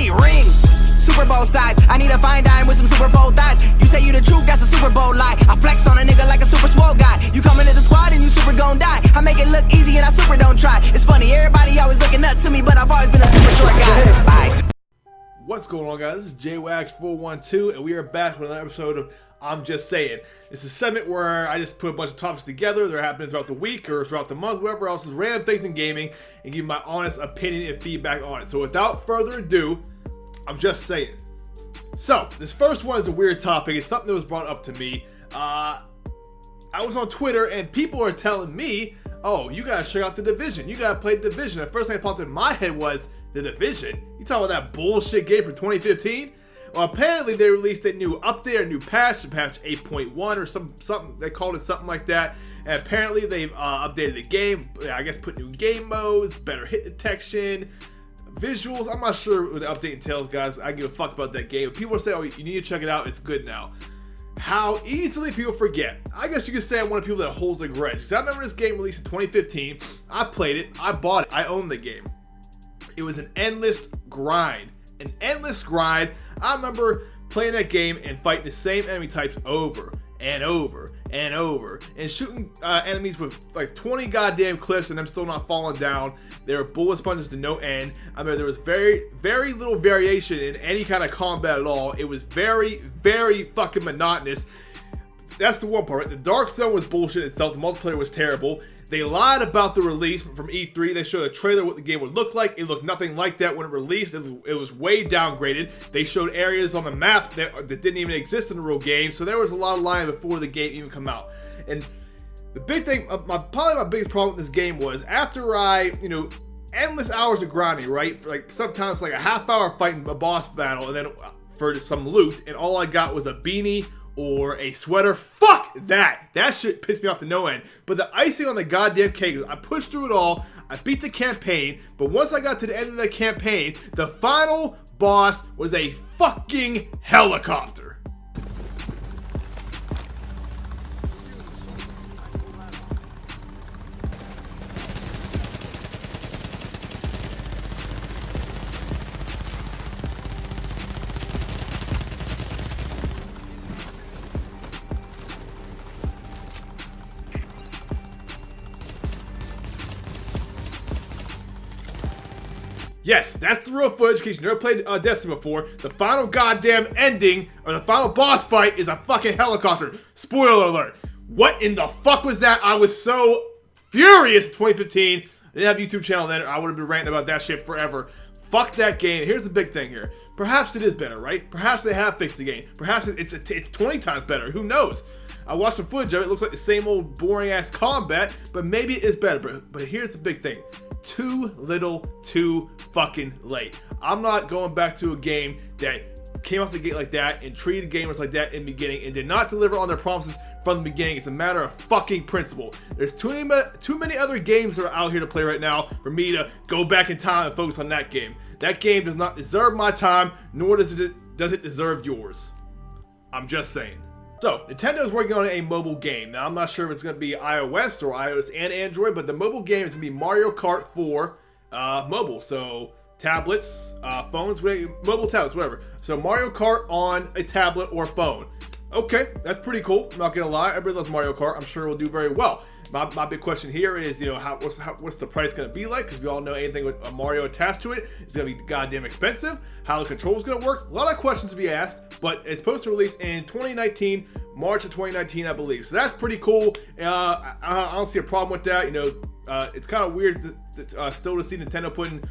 Hey, rings, Super Bowl size. I need a fine dime with some Super Bowl thighs. You say you the truth, that's a Super Bowl lie. I flex on a nigga like a super swole guy. You come into the squad and you super gon' die. I make it look easy and I super don't try. It's funny, everybody always looking up to me, but I've always been a super short guy. Bye. What's going on, guys? This is JWags412, and we are back with another episode of I'm Just Saying. It's a segment where I just put a bunch of topics together that are happening throughout the week or throughout the month, whatever else is random things in gaming, and give my honest opinion and feedback on it. So without further ado, I'm just saying. So this first one is a weird topic. It's something that was brought up to me. I was on Twitter and people are telling me, oh, you gotta check out The Division. You gotta play The Division. The first thing that popped in my head was, The Division? You talking about that bullshit game from 2015? Well, apparently they released a new update, a new patch, patch 8.1 or something. They called it something like that. And apparently they've updated the game. I guess put new game modes, better hit detection, visuals. I'm not sure what the update entails, guys. I give a fuck about that game. But people say, oh, you need to check it out. It's good now. How easily people forget. I guess you could say I'm one of the people that holds a grudge. Because I remember this game released in 2015. I played it. I bought it. I owned the game. It was an endless grind. An endless grind. I remember playing that game and fighting the same enemy types over and over and over and shooting enemies with like 20 goddamn clips and them still not falling down. There were bullet sponges to no end. I mean, there was very little variation in any kind of combat at all. It was very fucking monotonous. That's the one part, right? The Dark Zone was bullshit itself. The multiplayer was terrible. They lied about the release from E3. They showed a trailer what the game would look like. It looked nothing like that when it released. It was way downgraded. They showed areas on the map that didn't even exist in the real game. So there was a lot of lying before the game even come out. And the big thing, probably my biggest problem with this game was after endless hours of grinding, right? For like sometimes like a half hour fighting a boss battle and then for some loot, and all I got was a beanie or a sweater. Fuck that! That shit pissed me off to no end. But the icing on the goddamn cake is I pushed through it all, I beat the campaign, but once I got to the end of the campaign, the final boss was a fucking helicopter. Yes, that's the real footage in case you never played Destiny before. The final goddamn ending, or the final boss fight, is a fucking helicopter. Spoiler alert. What in the fuck was that? I was so furious in 2015. I didn't have a YouTube channel then. I would have been ranting about that shit forever. Fuck that game. Here's the big thing here. Perhaps it is better, right? Perhaps they have fixed the game. Perhaps it's 20 times better. Who knows? I watched some footage of it. It looks like the same old boring ass combat, but maybe it is better. But here's the big thing. Too little, too fucking late. I'm not going back to a game that came off the gate like that and treated gamers like that in the beginning and did not deliver on their promises from the beginning. It's a matter of fucking principle. There's too many other games that are out here to play right now for me to go back in time and focus on that game. That game does not deserve my time, nor does it deserve yours. I'm just saying. So, Nintendo's working on a mobile game. Now, I'm not sure if it's going to be iOS or iOS and Android, but the mobile game is going to be Mario Kart 4 mobile. So, tablets, phones, mobile tablets, whatever. So, Mario Kart on a tablet or phone. Okay, that's pretty cool. I'm not going to lie. Everybody loves Mario Kart. I'm sure it will do very well. My big question here is, what's the price going to be like? Because we all know anything with a Mario attached to it is going to be goddamn expensive. How the controls going to work? A lot of questions to be asked, but it's supposed to release in 2019, March of 2019, I believe. So that's pretty cool. I don't see a problem with that. It's kind of weird still to see Nintendo putting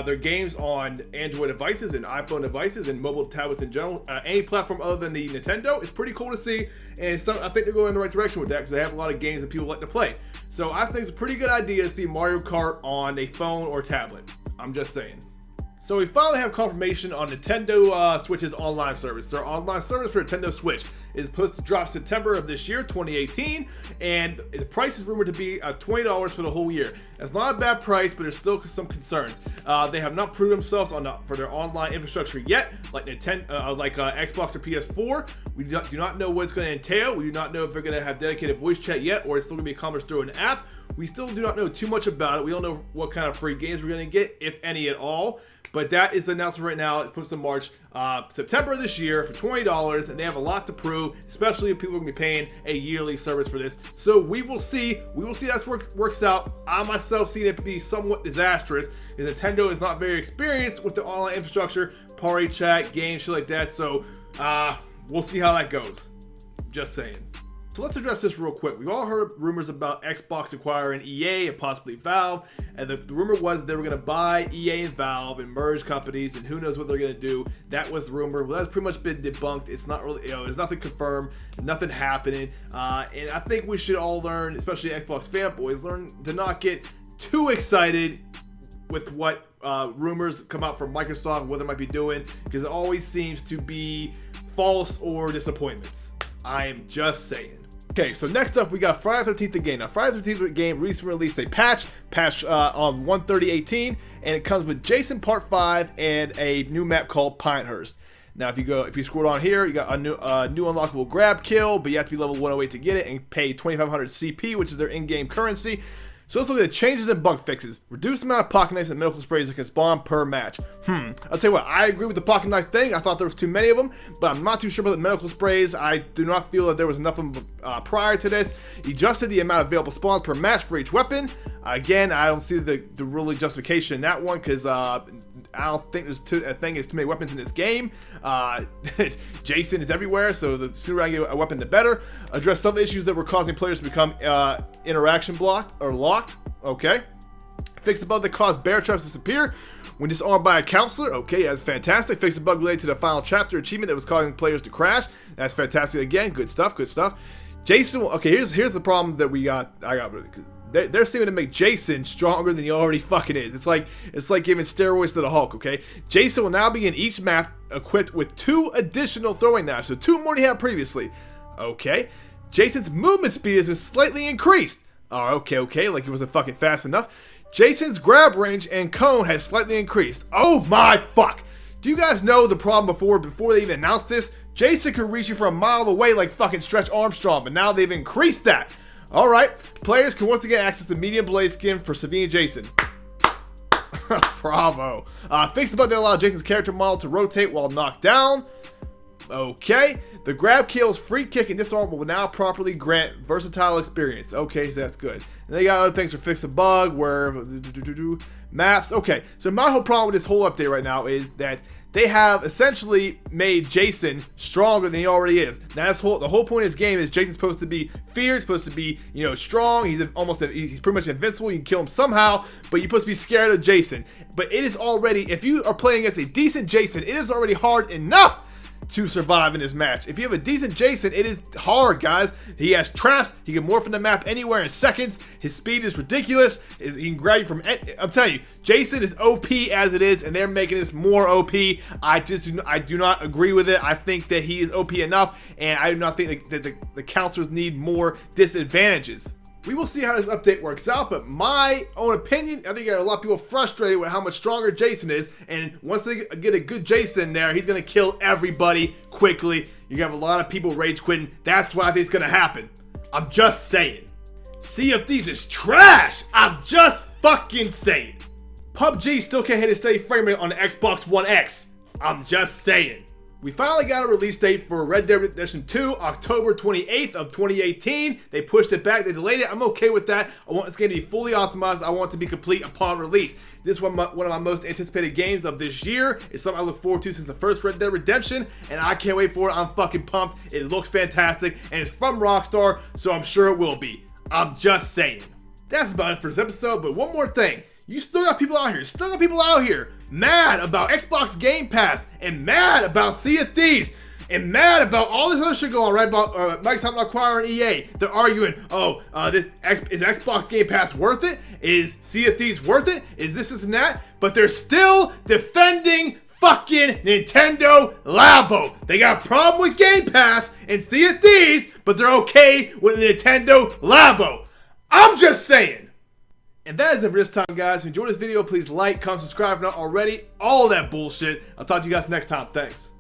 their games on Android devices and iPhone devices and mobile tablets in general. Any platform other than the Nintendo is pretty cool to see, and I think they're going in the right direction with that because they have a lot of games that people like to play. So I think it's a pretty good idea to see Mario Kart on a phone or tablet. I'm just saying. So we finally have confirmation on Nintendo Switch's online service. Their online service for Nintendo Switch. is supposed to drop September of this year, 2018, and the price is rumored to be $20 for the whole year. That's not a bad price, but there's still some concerns. They have not proved themselves for their online infrastructure yet, like Nintendo, Xbox or PS4. We do not know what it's going to entail. We do not know if they're going to have dedicated voice chat yet, or it's still going to be commerce through an app. We still do not know too much about it. We don't know what kind of free games we're going to get, if any at all. But that is the announcement right now. It's supposed to March, September of this year for $20, and they have a lot to prove, especially if people are going to be paying a yearly service for this. So we will see. We will see how this works out. I myself see it be somewhat disastrous, because Nintendo is not very experienced with the online infrastructure, party chat, games, shit like that. So we'll see how that goes. Just saying. So let's address this real quick. We've all heard rumors about Xbox acquiring EA and possibly Valve, and the rumor was they were going to buy EA and Valve and merge companies, and who knows what they're going to do. That was the rumor. Well, that's pretty much been debunked. It's not really, there's nothing confirmed, nothing happening, and I think we should all learn, especially Xbox fanboys, learn to not get too excited with what rumors come out from Microsoft, what they might be doing, because it always seems to be false or disappointments. I am just saying. Okay, so next up we got Friday the 13th the game. Now, Friday the 13th the game recently released a patch on 1/30/18, and it comes with Jason Part 5 and a new map called Pinehurst. Now, if you scroll down here, you got a new unlockable grab kill, but you have to be level 108 to get it and pay 2,500 CP, which is their in-game currency. So let's look at the changes and bug fixes. Reduce the amount of pocket knives and medical sprays that can spawn per match. I'll tell you what, I agree with the pocket knife thing. I thought there was too many of them, but I'm not too sure about the medical sprays. I do not feel that there was enough of them prior to this. He adjusted the amount of available spawns per match for each weapon. Again, I don't see the really justification in that one, because I don't think there's too many weapons in this game. Jason is everywhere, so the sooner I get a weapon, the better. Address some issues that were causing players to become interaction blocked or locked. Okay. Fix the bug that caused bear traps to disappear when disarmed by a counselor. Okay, that's fantastic. Fix the bug related to the final chapter achievement that was causing players to crash. That's fantastic again. Good stuff. Good stuff. Jason. Okay, here's the problem that we got. They're seeming to make Jason stronger than he already fucking is. It's like giving steroids to the Hulk, okay? Jason will now be in each map equipped with 2 additional throwing knives, so 2 more than he had previously. Okay. Jason's movement speed has been slightly increased. Oh, okay, like he wasn't fucking fast enough. Jason's grab range and cone has slightly increased. Oh my fuck! Do you guys know the problem before they even announced this? Jason could reach you from a mile away like fucking Stretch Armstrong, but now they've increased that. Alright, players can once again access the medium blade skin for Savine Jason. Bravo. Fix the button that allows Jason's character model to rotate while knocked down. Okay. The grab kills, free kick, and disarm will now properly grant versatile experience. Okay, so that's good. And they got other things for fix the bug, where maps. Okay, so my whole problem with this whole update right now is that they have essentially made Jason stronger than he already is. Now, the whole point of this game is Jason's supposed to be feared, supposed to be, strong. He's pretty much invincible. You can kill him somehow, but you're supposed to be scared of Jason. But it is already, if you are playing against a decent Jason, it is already hard enough to survive in this match. If you have a decent Jason, it is hard, guys. He has traps. He can morph in the map anywhere in seconds. His speed is ridiculous. He can grab you from. I'm telling you, Jason is OP as it is, and they're making this more OP. I do not agree with it. I think that he is OP enough, and I do not think that the counselors need more disadvantages. We will see how this update works out, but my own opinion, I think a lot of people frustrated with how much stronger Jason is, and once they get a good Jason in there, he's going to kill everybody quickly. You're going to have a lot of people rage quitting. That's what I think is going to happen. I'm just saying. Sea of Thieves is trash! I'm just fucking saying. PUBG still can't hit a steady frame rate on the Xbox One X. I'm just saying. We finally got a release date for Red Dead Redemption 2, October 28th of 2018. They pushed it back, they delayed it. I'm okay with that. I want this game to be fully optimized. I want it to be complete upon release. This is one of my most anticipated games of this year. It's something I look forward to since the first Red Dead Redemption, and I can't wait for it. I'm fucking pumped. It looks fantastic, and it's from Rockstar, so I'm sure it will be. I'm just saying. That's about it for this episode, but one more thing. You still got people out here, mad about Xbox Game Pass, and mad about Sea of Thieves, and mad about all this other shit going on, right? About Microsoft acquiring EA. They're arguing, is Xbox Game Pass worth it? Is Sea of Thieves worth it? Is this and that? But they're still defending fucking Nintendo Labo. They got a problem with Game Pass and Sea of Thieves, but they're okay with Nintendo Labo. I'm just saying. And that is it for this time, guys. If you enjoyed this video, please like, comment, subscribe if not already. All that bullshit. I'll talk to you guys next time. Thanks.